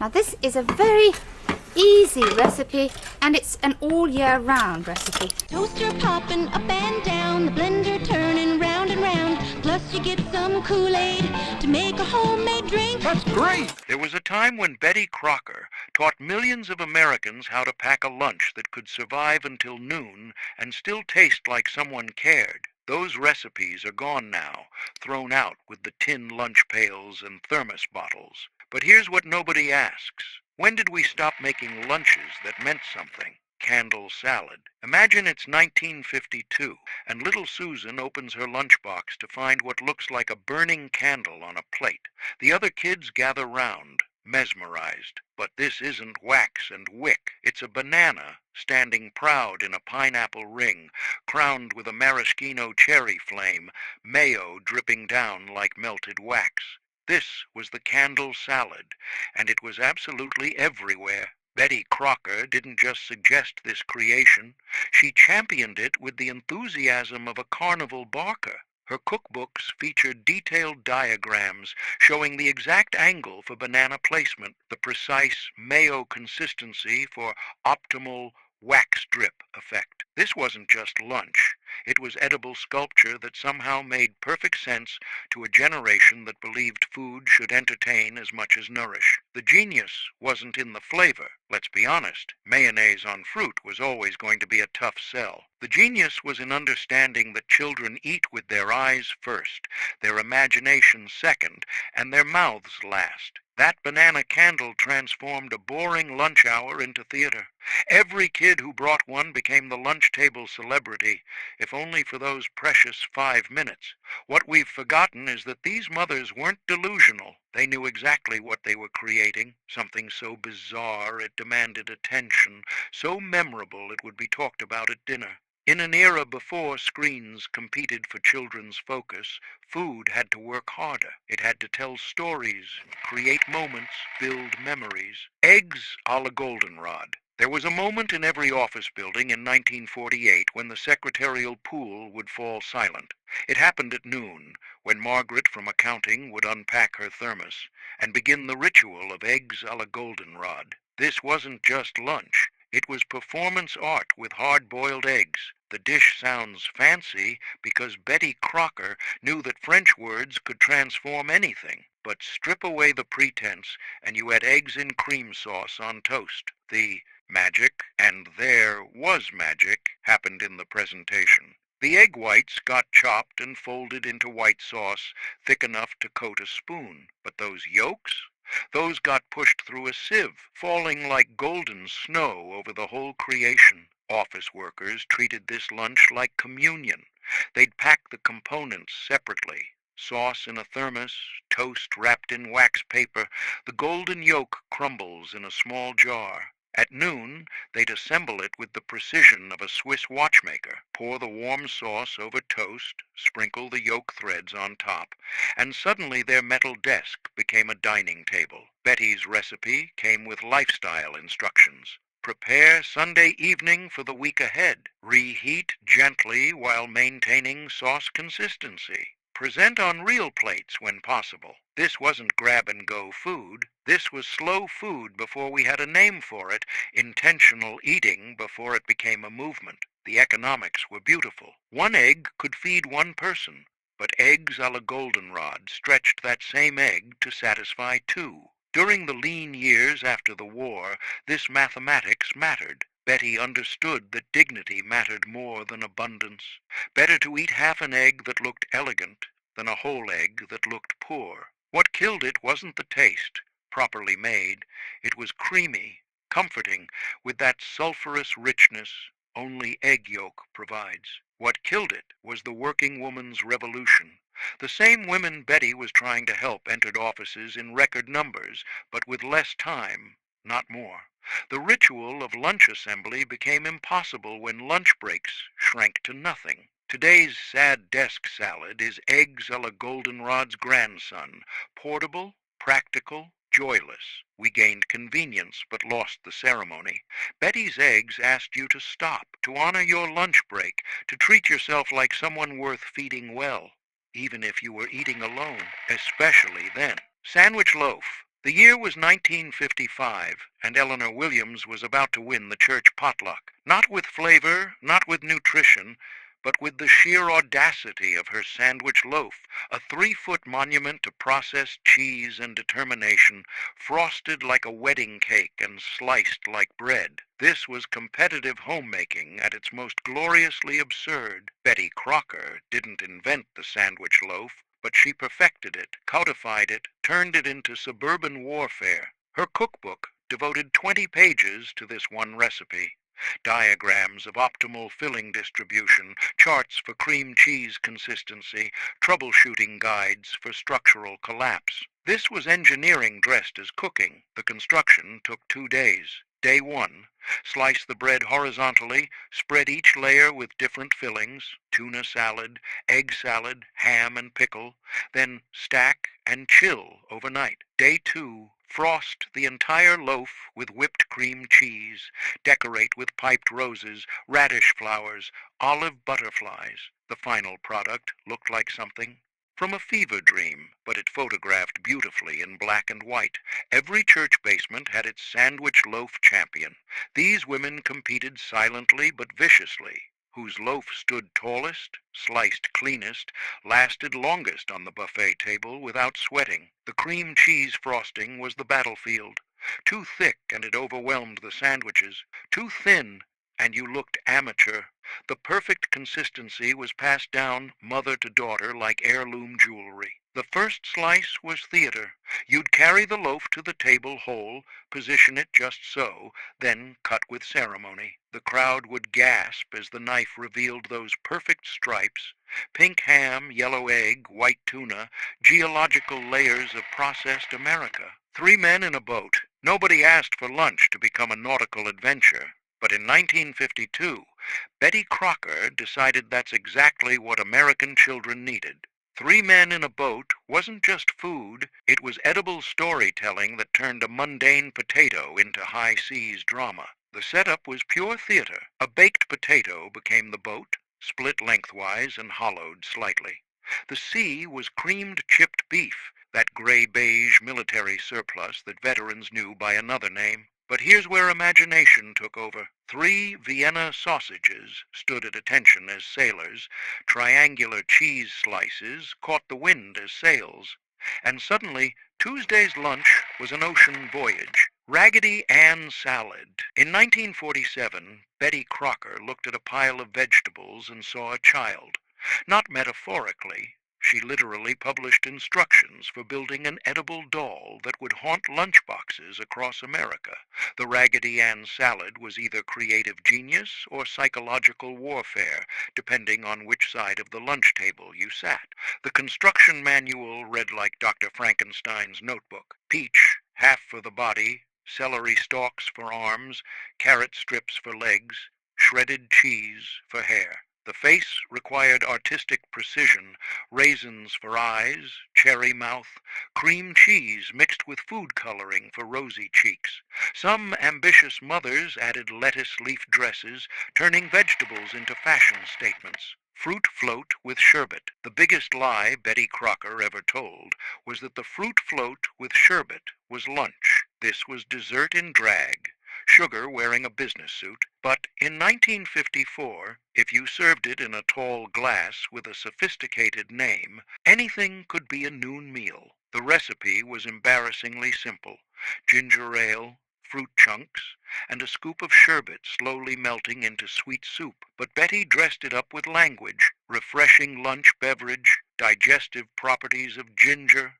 Now this is a very easy recipe, and it's an all year round recipe. Toaster popping up and down, the blender turning round and round. Plus you get some Kool-Aid to make a homemade drink. That's great! There was a time when Betty Crocker taught millions of Americans how to pack a lunch that could survive until noon and still taste like someone cared. Those recipes are gone now, thrown out with the tin lunch pails and thermos bottles. But here's what nobody asks. When did we stop making lunches that meant something? Candle salad. Imagine it's 1952, and little Susan opens her lunchbox to find what looks like a burning candle on a plate. The other kids gather round, mesmerized. But this isn't wax and wick. It's a banana standing proud in a pineapple ring, crowned with a maraschino cherry flame, mayo dripping down like melted wax. This was the candle salad, and it was absolutely everywhere. Betty Crocker didn't just suggest this creation. She championed it with the enthusiasm of a carnival barker. Her cookbooks featured detailed diagrams showing the exact angle for banana placement, the precise mayo consistency for optimal wax drip effect. This wasn't just lunch. It was edible sculpture that somehow made perfect sense to a generation that believed food should entertain as much as nourish. The genius wasn't in the flavor. Let's be honest, mayonnaise on fruit was always going to be a tough sell. The genius was in understanding that children eat with their eyes first, their imagination second, and their mouths last. That banana candle transformed a boring lunch hour into theater. Every kid who brought one became the lunch table celebrity, if only for those precious 5 minutes. What we've forgotten is that these mothers weren't delusional. They knew exactly what they were creating, something so bizarre it demanded attention, so memorable it would be talked about at dinner. In an era before screens competed for children's focus, food had to work harder. It had to tell stories, create moments, build memories. Eggs a la goldenrod. There was a moment in every office building in 1948 when the secretarial pool would fall silent. It happened at noon, when Margaret from accounting would unpack her thermos and begin the ritual of eggs a la goldenrod. This wasn't just lunch. It was performance art with hard-boiled eggs. The dish sounds fancy because Betty Crocker knew that French words could transform anything. But strip away the pretense, and you had eggs in cream sauce on toast. The magic, and there was magic, happened in the presentation. The egg whites got chopped and folded into white sauce thick enough to coat a spoon. But those yolks? Those got pushed through a sieve, falling like golden snow over the whole creation. Office workers treated this lunch like communion. They'd pack the components separately. Sauce in a thermos, toast wrapped in wax paper, the golden yolk crumbles in a small jar. At noon, they'd assemble it with the precision of a Swiss watchmaker, pour the warm sauce over toast, sprinkle the yolk threads on top, and suddenly their metal desk became a dining table. Betty's recipe came with lifestyle instructions. Prepare Sunday evening for the week ahead. Reheat gently while maintaining sauce consistency. Present on real plates when possible. This wasn't grab-and-go food. This was slow food before we had a name for it, intentional eating before it became a movement. The economics were beautiful. One egg could feed one person, but eggs a la goldenrod stretched that same egg to satisfy two. During the lean years after the war, this mathematics mattered. Betty understood that dignity mattered more than abundance. Better to eat half an egg that looked elegant than a whole egg that looked poor. What killed it wasn't the taste, properly made. It was creamy, comforting, with that sulphurous richness only egg yolk provides. What killed it was the working woman's revolution. The same women Betty was trying to help entered offices in record numbers, but with less time, not more. The ritual of lunch assembly became impossible when lunch breaks shrank to nothing. Today's sad desk salad is eggs a la goldenrod's grandson, portable, practical, joyless. We gained convenience but lost the ceremony. Betty's eggs asked you to stop, to honor your lunch break, to treat yourself like someone worth feeding well, even if you were eating alone, especially then. Sandwich loaf. The year was 1955, and Eleanor Williams was about to win the church potluck. Not with flavor, not with nutrition, but with the sheer audacity of her sandwich loaf, a 3-foot monument to processed cheese and determination, frosted like a wedding cake and sliced like bread. This was competitive homemaking at its most gloriously absurd. Betty Crocker didn't invent the sandwich loaf, but she perfected it, codified it, turned it into suburban warfare. Her cookbook devoted 20 pages to this one recipe. Diagrams of optimal filling distribution, charts for cream cheese consistency, troubleshooting guides for structural collapse. This was engineering dressed as cooking. The construction took 2 days. Day 1, slice the bread horizontally, spread each layer with different fillings, tuna salad, egg salad, ham and pickle, then stack and chill overnight. Day 2, frost the entire loaf with whipped cream cheese, decorate with piped roses, radish flowers, olive butterflies. The final product looked like something from a fever dream, but it photographed beautifully in black and white. Every church basement had its sandwich loaf champion. These women competed silently but viciously. Whose loaf stood tallest, sliced cleanest, lasted longest on the buffet table without sweating. The cream cheese frosting was the battlefield. Too thick and it overwhelmed the sandwiches. Too thin and you looked amateur. The perfect consistency was passed down mother to daughter like heirloom jewelry. The first slice was theater. You'd carry the loaf to the table whole, position it just so, then cut with ceremony. The crowd would gasp as the knife revealed those perfect stripes, pink ham, yellow egg, white tuna, geological layers of processed America. 3 men in a boat. Nobody asked for lunch to become a nautical adventure. But in 1952, Betty Crocker decided that's exactly what American children needed. 3 men in a boat wasn't just food, it was edible storytelling that turned a mundane potato into high seas drama. The setup was pure theater. A baked potato became the boat, split lengthwise and hollowed slightly. The sea was creamed chipped beef, that gray-beige military surplus that veterans knew by another name. But here's where imagination took over. 3 Vienna sausages stood at attention as sailors. Triangular cheese slices caught the wind as sails. And suddenly, Tuesday's lunch was an ocean voyage. Raggedy Ann salad. In 1947, Betty Crocker looked at a pile of vegetables and saw a child. Not metaphorically. She literally published instructions for building an edible doll that would haunt lunchboxes across America. The Raggedy Ann salad was either creative genius or psychological warfare, depending on which side of the lunch table you sat. The construction manual read like Dr. Frankenstein's notebook. Peach, half for the body, celery stalks for arms, carrot strips for legs, shredded cheese for hair. The face required artistic precision, raisins for eyes, cherry mouth, cream cheese mixed with food coloring for rosy cheeks. Some ambitious mothers added lettuce leaf dresses, turning vegetables into fashion statements. Fruit float with sherbet. The biggest lie Betty Crocker ever told was that the fruit float with sherbet was lunch. This was dessert in drag. Sugar wearing a business suit, but in 1954, if you served it in a tall glass with a sophisticated name, anything could be a noon meal. The recipe was embarrassingly simple. Ginger ale, fruit chunks, and a scoop of sherbet slowly melting into sweet soup. But Betty dressed it up with language, refreshing lunch beverage, digestive properties of ginger,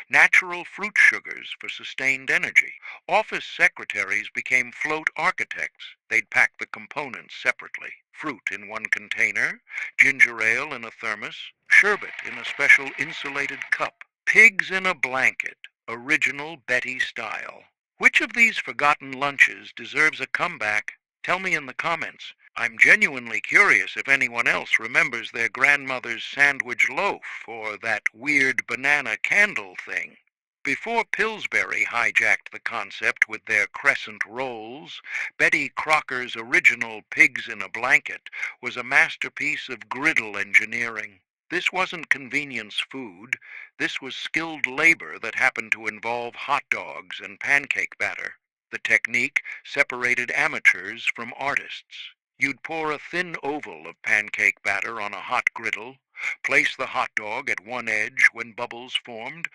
natural fruit sugars for sustained energy. Office secretaries became float architects. They'd pack the components separately. Fruit in one container, ginger ale in a thermos, sherbet in a special insulated cup. Pigs in a blanket, original Betty style. Which of these forgotten lunches deserves a comeback? Tell me in the comments. I'm genuinely curious if anyone else remembers their grandmother's sandwich loaf or that weird banana candle thing. Before Pillsbury hijacked the concept with their crescent rolls, Betty Crocker's original Pigs in a Blanket was a masterpiece of griddle engineering. This wasn't convenience food. This was skilled labor that happened to involve hot dogs and pancake batter. The technique separated amateurs from artists. You'd pour a thin oval of pancake batter on a hot griddle, place the hot dog at one edge when bubbles formed,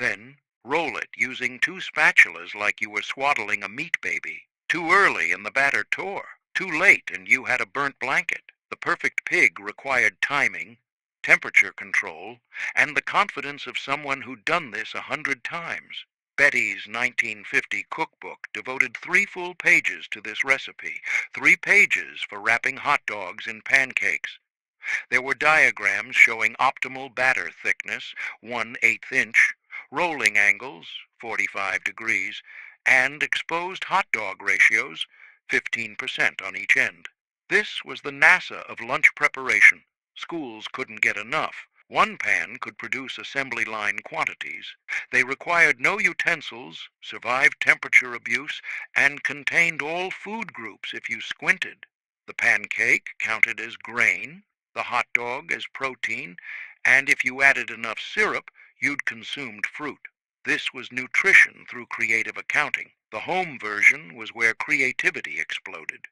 then roll it using two spatulas like you were swaddling a meat baby. Too early and the batter tore. Too late and you had a burnt blanket. The perfect pig required timing, temperature control, and the confidence of someone who'd done this 100 times. Betty's 1950 cookbook devoted 3 full pages to this recipe, 3 pages for wrapping hot dogs in pancakes. There were diagrams showing optimal batter thickness, 1/8 inch, rolling angles, 45 degrees, and exposed hot dog ratios, 15% on each end. This was the NASA of lunch preparation. Schools couldn't get enough. One pan could produce assembly line quantities. They required no utensils, survived temperature abuse, and contained all food groups if you squinted. The pancake counted as grain, the hot dog as protein, and if you added enough syrup, you'd consumed fruit. This was nutrition through creative accounting. The home version was where creativity exploded.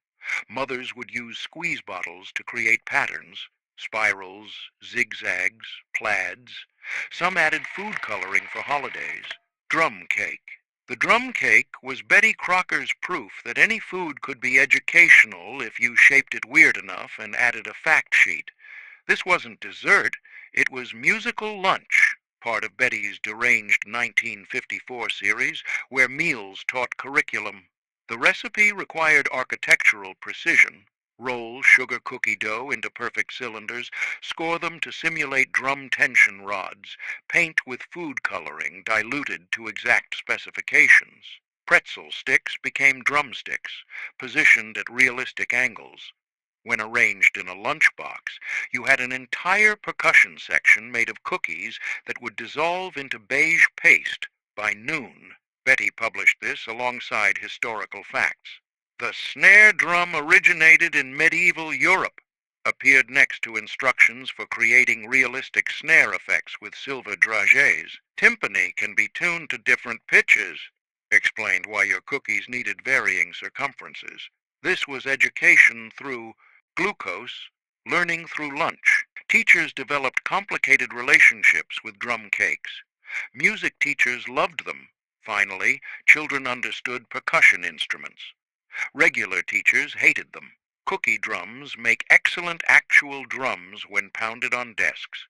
Mothers would use squeeze bottles to create patterns, spirals, zigzags, plaids. Some added food coloring for holidays. Drum cake. The drum cake was Betty Crocker's proof that any food could be educational if you shaped it weird enough and added a fact sheet. This wasn't dessert, it was musical lunch, part of Betty's deranged 1954 series, where meals taught curriculum. The recipe required architectural precision. Roll sugar cookie dough into perfect cylinders, score them to simulate drum tension rods, paint with food coloring diluted to exact specifications. Pretzel sticks became drumsticks, positioned at realistic angles. When arranged in a lunchbox, you had an entire percussion section made of cookies that would dissolve into beige paste by noon. Betty published this alongside historical facts. The snare drum originated in medieval Europe, appeared next to instructions for creating realistic snare effects with silver dragées. Timpani can be tuned to different pitches, explained why your cookies needed varying circumferences. This was education through glucose, learning through lunch. Teachers developed complicated relationships with drum cakes. Music teachers loved them. Finally, children understood percussion instruments. Regular teachers hated them. Cookie drums make excellent actual drums when pounded on desks.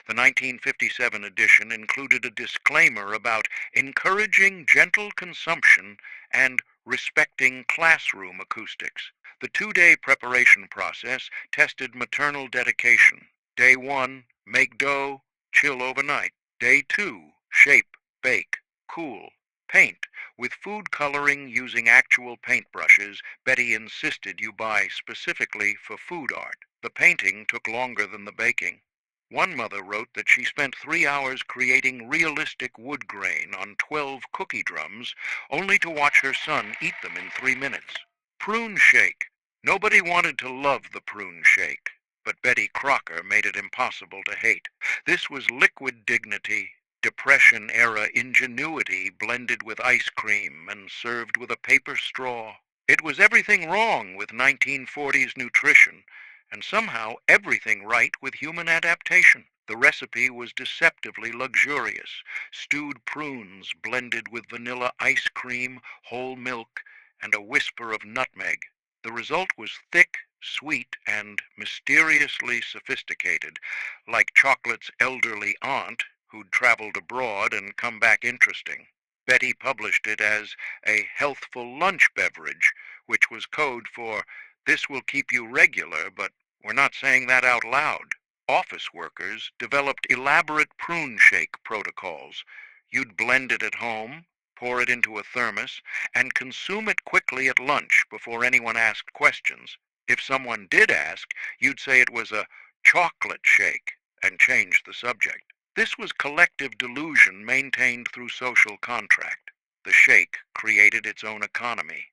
The 1957 edition included a disclaimer about encouraging gentle consumption and respecting classroom acoustics. The 2-day preparation process tested maternal dedication. Day 1, make dough, chill overnight. Day 2, shape, bake, cool. Paint. With food coloring using actual paintbrushes, Betty insisted you buy specifically for food art. The painting took longer than the baking. One mother wrote that she spent 3 hours creating realistic wood grain on 12 cookie drums, only to watch her son eat them in 3 minutes. Prune shake. Nobody wanted to love the prune shake, but Betty Crocker made it impossible to hate. This was liquid dignity. Depression-era ingenuity blended with ice cream and served with a paper straw. It was everything wrong with 1940s nutrition, and somehow everything right with human adaptation. The recipe was deceptively luxurious. Stewed prunes blended with vanilla ice cream, whole milk, and a whisper of nutmeg. The result was thick, sweet, and mysteriously sophisticated, like chocolate's elderly aunt who'd traveled abroad and come back interesting. Betty published it as a healthful lunch beverage, which was code for, this will keep you regular, but we're not saying that out loud. Office workers developed elaborate prune shake protocols. You'd blend it at home, pour it into a thermos, and consume it quickly at lunch before anyone asked questions. If someone did ask, you'd say it was a chocolate shake and change the subject. This was collective delusion maintained through social contract. The shake created its own economy.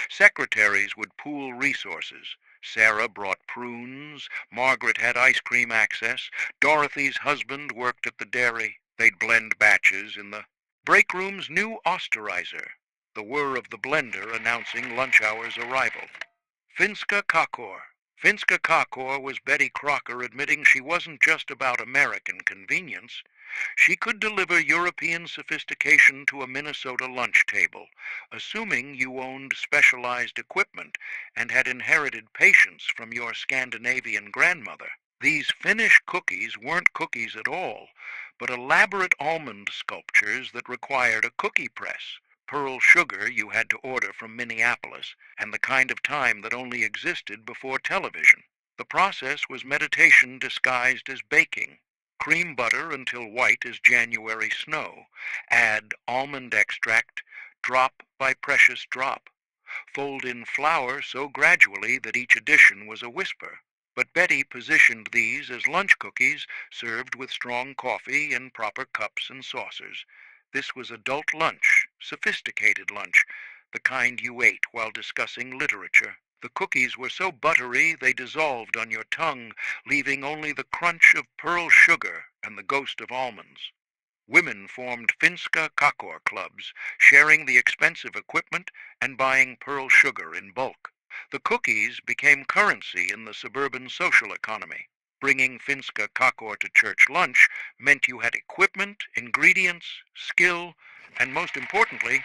Secretaries would pool resources. Sarah brought prunes, Margaret had ice cream access, Dorothy's husband worked at the dairy. They'd blend batches in the break room's new austerizer, the whir of the blender announcing lunch hour's arrival. Finska Kakor. Finska Kakor was Betty Crocker admitting she wasn't just about American convenience. She could deliver European sophistication to a Minnesota lunch table, assuming you owned specialized equipment and had inherited patience from your Scandinavian grandmother. These Finnish cookies weren't cookies at all, but elaborate almond sculptures that required a cookie press, pearl sugar you had to order from Minneapolis, and the kind of time that only existed before television. The process was meditation disguised as baking. Cream butter until white as January snow. Add almond extract, drop by precious drop. Fold in flour so gradually that each addition was a whisper. But Betty positioned these as lunch cookies served with strong coffee in proper cups and saucers. This was adult lunch, sophisticated lunch, the kind you ate while discussing literature. The cookies were so buttery they dissolved on your tongue, leaving only the crunch of pearl sugar and the ghost of almonds. Women formed Finska Kakor clubs, sharing the expensive equipment and buying pearl sugar in bulk. The cookies became currency in the suburban social economy. Bringing Finska Kakor to church lunch meant you had equipment, ingredients, skill, and most importantly,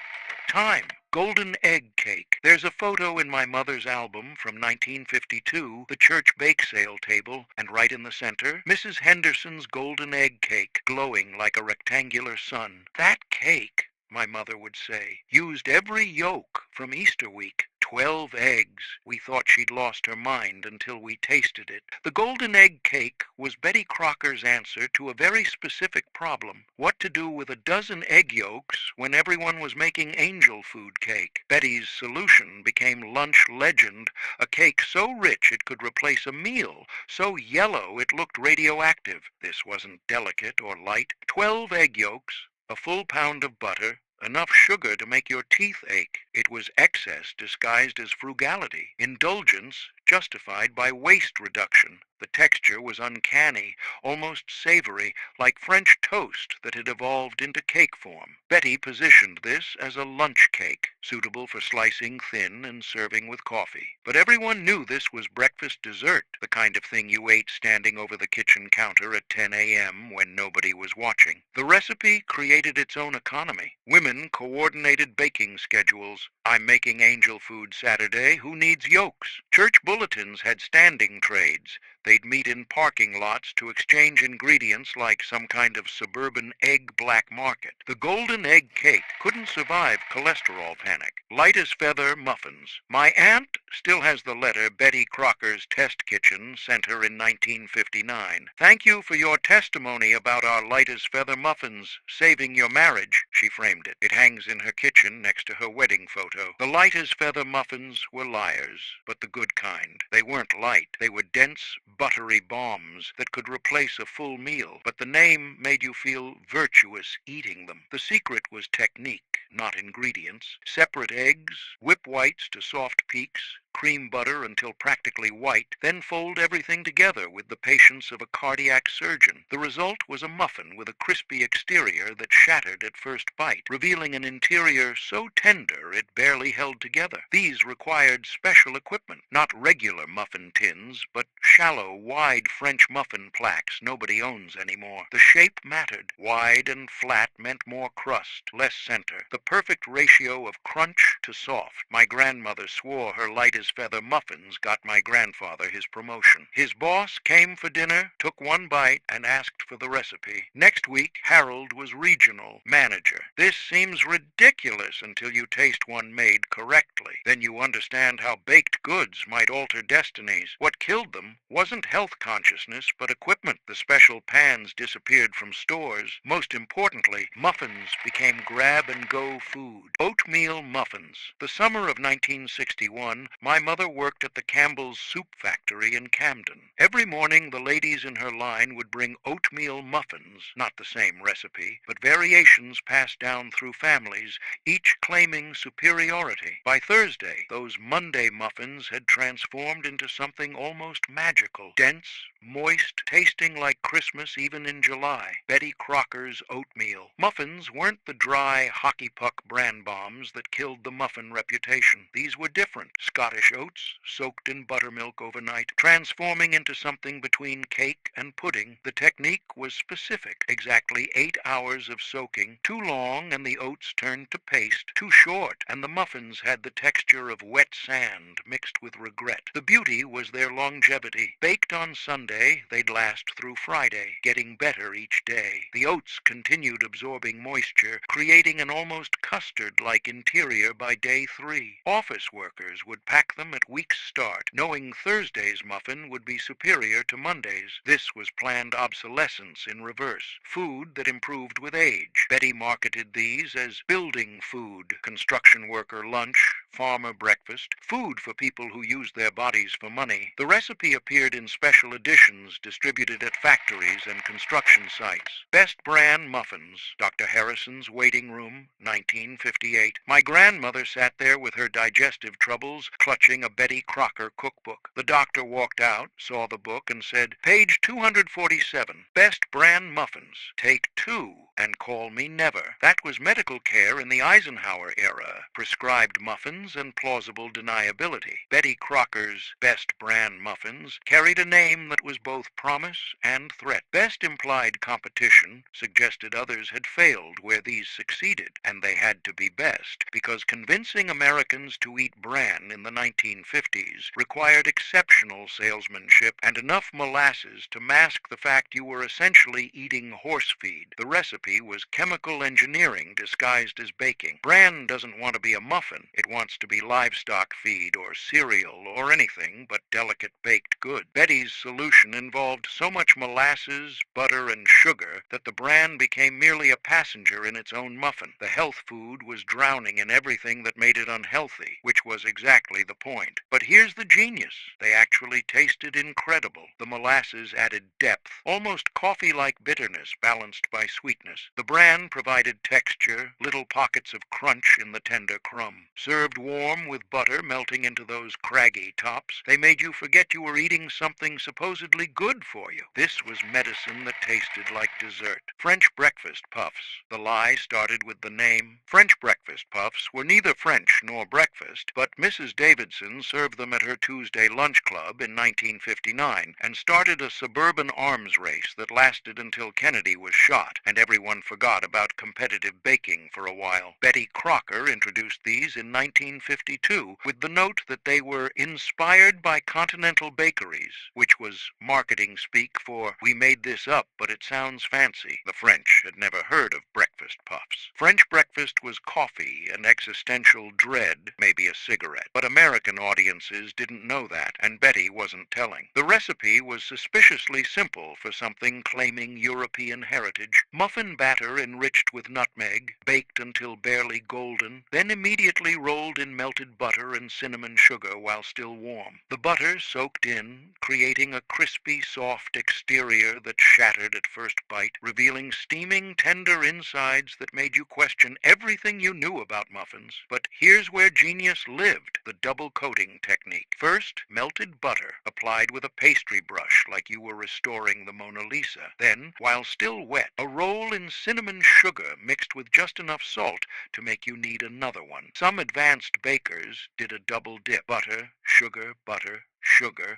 time. Golden egg cake. There's a photo in my mother's album from 1952, the church bake sale table, and right in the center, Mrs. Henderson's golden egg cake, glowing like a rectangular sun. That cake, my mother would say, used every yolk from Easter week. 12 eggs. We thought she'd lost her mind until we tasted it. The golden egg cake was Betty Crocker's answer to a very specific problem. What to do with a dozen egg yolks when everyone was making angel food cake? Betty's solution became lunch legend, a cake so rich it could replace a meal, so yellow it looked radioactive. This wasn't delicate or light. 12 egg yolks, a full pound of butter, enough sugar to make your teeth ache. It was excess disguised as frugality, indulgence justified by waste reduction. The texture was uncanny, almost savory, like French toast that had evolved into cake form. Betty positioned this as a lunch cake, suitable for slicing thin and serving with coffee. But everyone knew this was breakfast dessert, the kind of thing you ate standing over the kitchen counter at 10 a.m. when nobody was watching. The recipe created its own economy. Women coordinated baking schedules. I'm making angel food Saturday. Who needs yolks? Church bulletins had standing trades. They'd meet in parking lots to exchange ingredients like some kind of suburban egg black market. The golden egg cake couldn't survive cholesterol panic. Light as feather muffins. My aunt still has the letter Betty Crocker's test kitchen sent her in 1959. Thank you for your testimony about our light as feather muffins saving your marriage, she framed it. It hangs in her kitchen next to her wedding photo. The light as feather muffins were liars, but the good kind. They weren't light. They were dense, buttery bombs that could replace a full meal, but the name made you feel virtuous eating them. The secret was technique, not ingredients. Separate eggs, whip whites to soft peaks, cream butter until practically white, then fold everything together with the patience of a cardiac surgeon. The result was a muffin with a crispy exterior that shattered at first bite, revealing an interior so tender it barely held together. These required special equipment, not regular muffin tins, but shallow, wide French muffin plaques nobody owns anymore. The shape mattered. Wide and flat meant more crust, less center. The perfect ratio of crunch to soft. My grandmother swore her light as feather muffins got my grandfather his promotion. His boss came for dinner, took one bite, and asked for the recipe. Next week, Harold was regional manager. This seems ridiculous until you taste one made correctly. Then you understand how baked goods might alter destinies. What killed them wasn't health consciousness, but equipment. The special pans disappeared from stores. Most importantly, muffins became grab-and-go food. Oatmeal muffins. The summer of 1961, my My mother worked at the Campbell's Soup Factory in Camden. Every morning the ladies in her line would bring oatmeal muffins, not the same recipe, but variations passed down through families, each claiming superiority. By Thursday, those Monday muffins had transformed into something almost magical, dense, moist, tasting like Christmas even in July. Betty Crocker's oatmeal. Muffins weren't the dry hockey puck bran bombs that killed the muffin reputation. These were different. Scottish oats, soaked in buttermilk overnight, transforming into something between cake and pudding. The technique was specific. Exactly 8 hours of soaking. Too long and the oats turned to paste. Too short and the muffins had the texture of wet sand mixed with regret. The beauty was their longevity. Baked on Sunday, they'd last through Friday, getting better each day. The oats continued absorbing moisture, creating an almost custard-like interior by day 3. Office workers would pack them at week's start, knowing Thursday's muffin would be superior to Monday's. This was planned obsolescence in reverse. Food that improved with age. Betty marketed these as building food, construction worker lunch, farmer breakfast, food for people who used their bodies for money. The recipe appeared in special editions distributed at factories and construction sites. Best brand muffins, Dr. Harrison's waiting room, 1958. My grandmother sat there with her digestive troubles, clutching a Betty Crocker cookbook. The doctor walked out, saw the book, and said, "Page 247, best brand muffins. Take 2 and call me never." That was medical care in the Eisenhower era, prescribed muffins and plausible deniability. Betty Crocker's best brand muffins carried a name that was both promise and threat. Best implied competition suggested others had failed where these succeeded, and they had to be best, because convincing Americans to eat bran in the 1950s required exceptional salesmanship and enough molasses to mask the fact you were essentially eating horse feed. The recipe was chemical engineering disguised as baking. Bran doesn't want to be a muffin. It wants to be livestock feed or cereal or anything but delicate baked good. Betty's solution involved so much molasses, butter, and sugar that the bran became merely a passenger in its own muffin. The health food was drowning in everything that made it unhealthy, which was exactly the point. But here's the genius. They actually tasted incredible. The molasses added depth, almost coffee-like bitterness balanced by sweetness. The bran provided texture, little pockets of crunch in the tender crumb. Served warm with butter melting into those craggy tops, they made you forget you were eating something supposedly good for you. This was medicine that tasted like dessert. French breakfast puffs. The lie started with the name. French breakfast puffs were neither French nor breakfast, but Mrs. Davidson served them at her Tuesday lunch club in 1959 and started a suburban arms race that lasted until Kennedy was shot, and everyone forgot about competitive baking for a while. Betty Crocker introduced these in 1952 with the note that they were inspired by continental bakeries, which was marketing speak for, "We made this up, but it sounds fancy." The French had never heard of breakfast puffs. French breakfast was coffee and existential dread, maybe a cigarette. But American audiences didn't know that, and Betty wasn't telling. The recipe was suspiciously simple for something claiming European heritage. Muffin batter enriched with nutmeg, baked until barely golden, then immediately rolled in melted butter and cinnamon sugar while still warm. The butter soaked in, creating a crispy, soft exterior that shattered at first bite, revealing steaming, tender insides that made you question everything you knew about muffins. But here's where genius lived, the double coating technique. First, melted butter, applied with a pastry brush like you were restoring the Mona Lisa. Then, while still wet, a roll in cinnamon sugar mixed with just enough salt to make you need another one. Some advanced bakers did a double dip. Butter, sugar,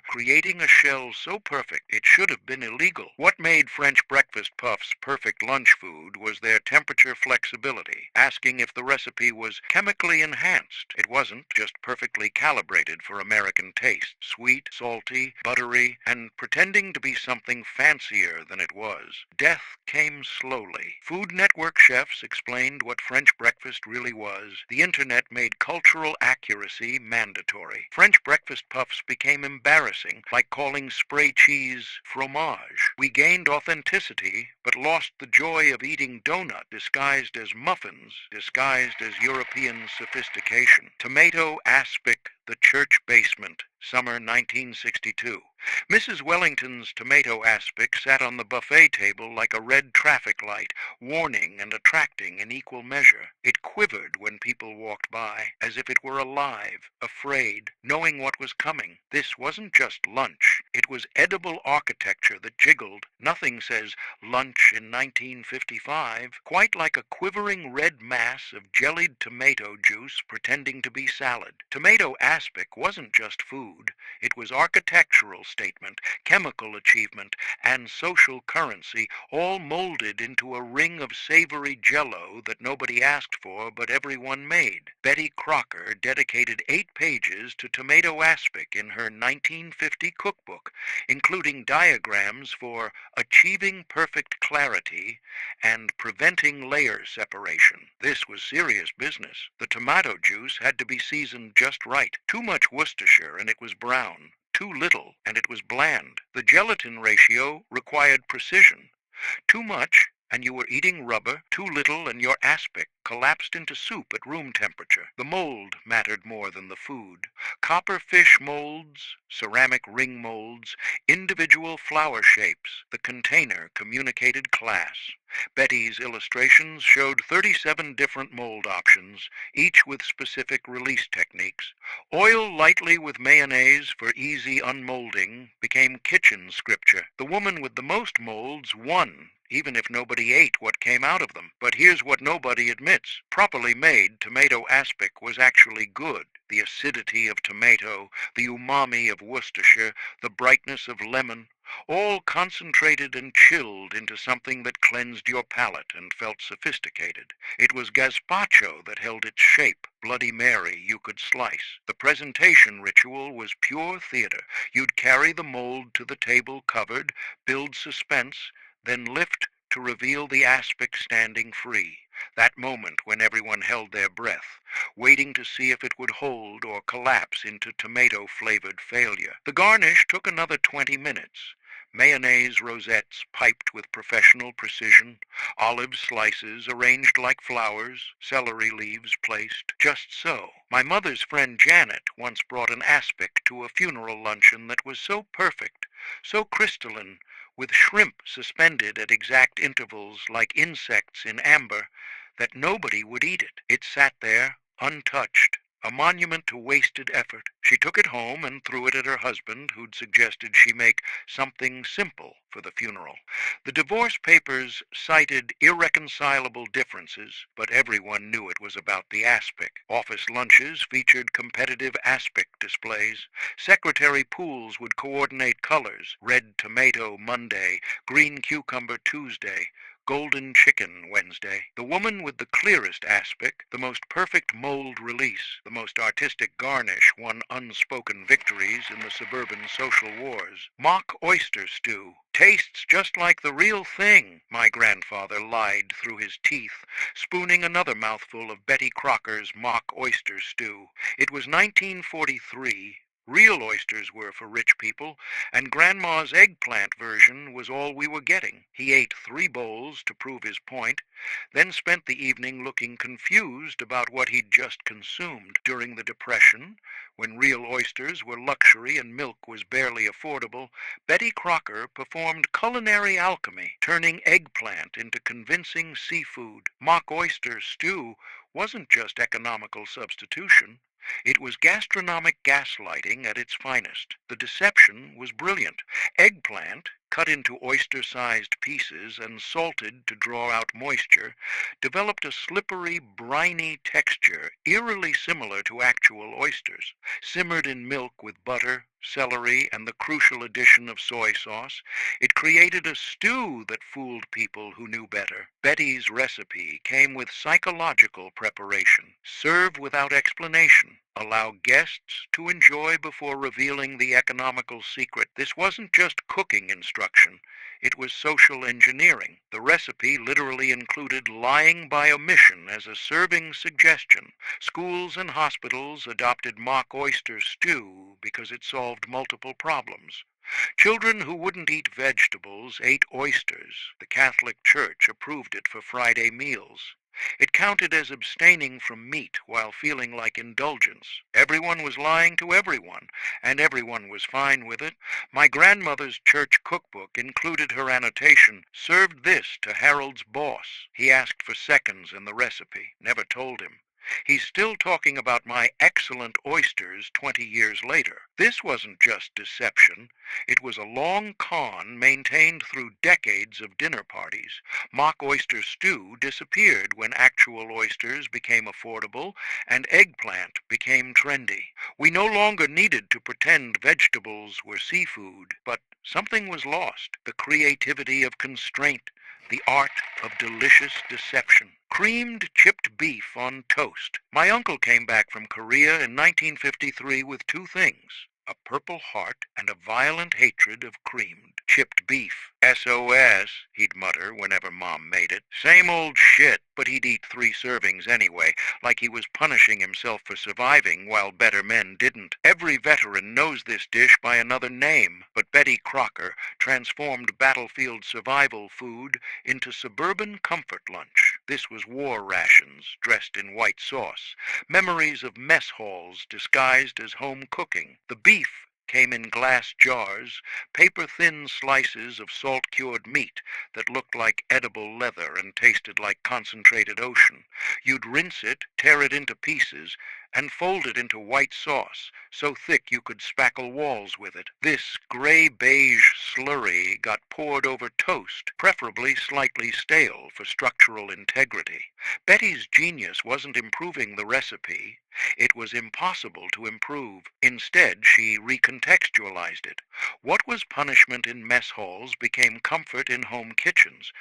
creating a shell so perfect it should have been illegal. What made French breakfast puffs perfect lunch food was their temperature flexibility, asking if the recipe was chemically enhanced. It wasn't, just perfectly calibrated for American taste, sweet, salty, buttery, and pretending to be something fancier than it was. Death came slowly. Food Network chefs explained what French breakfast really was. The internet made cultural accuracy mandatory. French breakfast puffs became embarrassing, like calling spray cheese fromage. We gained authenticity, but lost the joy of eating donut disguised as muffins, disguised as European sophistication. Tomato Aspic, the Church Basement, summer 1962. Mrs. Wellington's tomato aspic sat on the buffet table like a red traffic light, warning and attracting in equal measure. It quivered when people walked by, as if it were alive, afraid, knowing what was coming. This wasn't just lunch. It was edible architecture that jiggled. Nothing says lunch in 1955, quite like a quivering red mass of jellied tomato juice pretending to be salad. Tomato aspic wasn't just food. It was architectural statement, chemical achievement, and social currency, all molded into a ring of savory jello that nobody asked for but everyone made. Betty Crocker dedicated 8 pages to tomato aspic in her 1950 cookbook, including diagrams for achieving perfect clarity and preventing layer separation. This was serious business. The tomato juice had to be seasoned just right. Too much Worcestershire and it was brown. Too little and it was bland. The gelatin ratio required precision. Too much and you were eating rubber. Too little and your aspic collapsed into soup at room temperature. The mold mattered more than the food. Copper fish molds, ceramic ring molds, individual flower shapes. The container communicated class. Betty's illustrations showed 37 different mold options, each with specific release techniques. Oil lightly with mayonnaise for easy unmolding became kitchen scripture. The woman with the most molds won, even if nobody ate what came out of them. But here's what nobody admits. Properly made tomato aspic was actually good. The acidity of tomato, the umami of Worcestershire, the brightness of lemon, all concentrated and chilled into something that cleansed your palate and felt sophisticated. It was gazpacho that held its shape. Bloody Mary you could slice. The presentation ritual was pure theater. You'd carry the mold to the table covered, build suspense, then lift to reveal the aspic standing free. That moment when everyone held their breath, waiting to see if it would hold or collapse into tomato-flavored failure. The garnish took another 20 minutes. Mayonnaise rosettes piped with professional precision, olive slices arranged like flowers, celery leaves placed just so. My mother's friend Janet once brought an aspic to a funeral luncheon that was so perfect, so crystalline, with shrimp suspended at exact intervals like insects in amber, that nobody would eat it. It sat there, untouched, a monument to wasted effort. She took it home and threw it at her husband, who'd suggested she make something simple for the funeral. The divorce papers cited irreconcilable differences, but everyone knew it was about the aspic. Office lunches featured competitive aspic displays. Secretary pools would coordinate colors: red tomato Monday, green cucumber Tuesday, golden chicken Wednesday. The woman with the clearest aspic, the most perfect mold release, the most artistic garnish won unspoken victories in the suburban social wars. Mock oyster stew. Tastes just like the real thing, my grandfather lied through his teeth, spooning another mouthful of Betty Crocker's mock oyster stew. It was 1943. Real oysters were for rich people, and Grandma's eggplant version was all we were getting. He ate 3 bowls to prove his point, then spent the evening looking confused about what he'd just consumed. During the Depression, when real oysters were luxury and milk was barely affordable, Betty Crocker performed culinary alchemy, turning eggplant into convincing seafood. Mock oyster stew wasn't just economical substitution. It was gastronomic gaslighting at its finest. The deception was brilliant. Eggplant, cut into oyster-sized pieces and salted to draw out moisture, developed a slippery, briny texture eerily similar to actual oysters. Simmered in milk with butter, celery, and the crucial addition of soy sauce, it created a stew that fooled people who knew better. Betty's recipe came with psychological preparation. Serve without explanation. Allow guests to enjoy before revealing the economical secret. This wasn't just cooking instruction. It was social engineering. The recipe literally included lying by omission as a serving suggestion. Schools and hospitals adopted mock oyster stew because it solved multiple problems. Children who wouldn't eat vegetables ate oysters. The Catholic Church approved it for Friday meals. It counted as abstaining from meat while feeling like indulgence. Everyone was lying to everyone, and everyone was fine with it. My grandmother's church cookbook included her annotation, "Served this to Harold's boss." He asked for seconds in the recipe, never told him. He's still talking about my excellent oysters 20 years later. This wasn't just deception. It was a long con maintained through decades of dinner parties. Mock oyster stew disappeared when actual oysters became affordable and eggplant became trendy. We no longer needed to pretend vegetables were seafood, but something was lost: the creativity of constraint, the art of delicious deception. Creamed chipped beef on toast. My uncle came back from Korea in 1953 with two things: a Purple Heart and a violent hatred of creamed chipped beef. SOS, he'd mutter whenever Mom made it. Same old shit, but he'd eat 3 servings anyway, like he was punishing himself for surviving while better men didn't. Every veteran knows this dish by another name, but Betty Crocker transformed battlefield survival food into suburban comfort lunch. This was war rations dressed in white sauce, memories of mess halls disguised as home cooking. The beef came in glass jars, paper-thin slices of salt-cured meat that looked like edible leather and tasted like concentrated ocean. You'd rinse it, tear it into pieces, and fold it into white sauce, so thick you could spackle walls with it. This gray-beige slurry got poured over toast, preferably slightly stale for structural integrity. Betty's genius wasn't improving the recipe. It was impossible to improve. Instead, she recontextualized it. What was punishment in mess halls became comfort in home kitchens.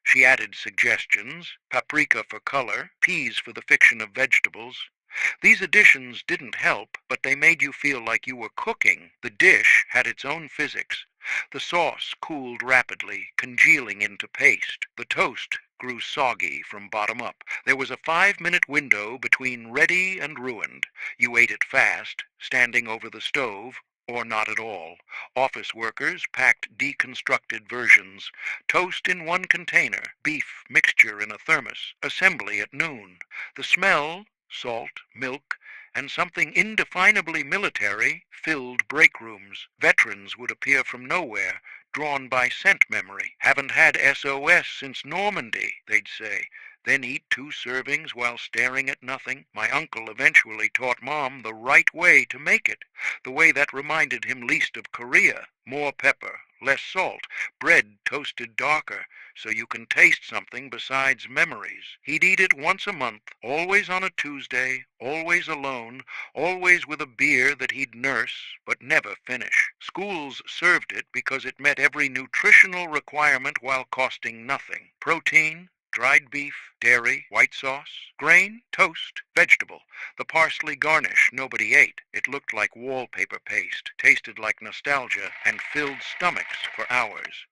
She added suggestions: paprika for color, peas for the fiction of vegetables. These additions didn't help, but they made you feel like you were cooking. The dish had its own physics. The sauce cooled rapidly, congealing into paste. The toast grew soggy from bottom up. There was a 5-minute window between ready and ruined. You ate it fast, standing over the stove, or not at all. Office workers packed deconstructed versions. Toast in one container, beef mixture in a thermos, assembly at noon. The smell, salt, milk, and something indefinably military, filled break rooms. Veterans would appear from nowhere, drawn by scent memory. "Haven't had SOS since Normandy," they'd say, then eat 2 servings while staring at nothing. My uncle eventually taught Mom the right way to make it, the way that reminded him least of Korea. More pepper, less salt, bread toasted darker, so you can taste something besides memories. He'd eat it once a month, always on a Tuesday, always alone, always with a beer that he'd nurse but never finish. Schools served it because it met every nutritional requirement while costing nothing. Protein, dried beef, dairy, white sauce, grain, toast, vegetable. The parsley garnish nobody ate. It looked like wallpaper paste, tasted like nostalgia, and filled stomachs for hours.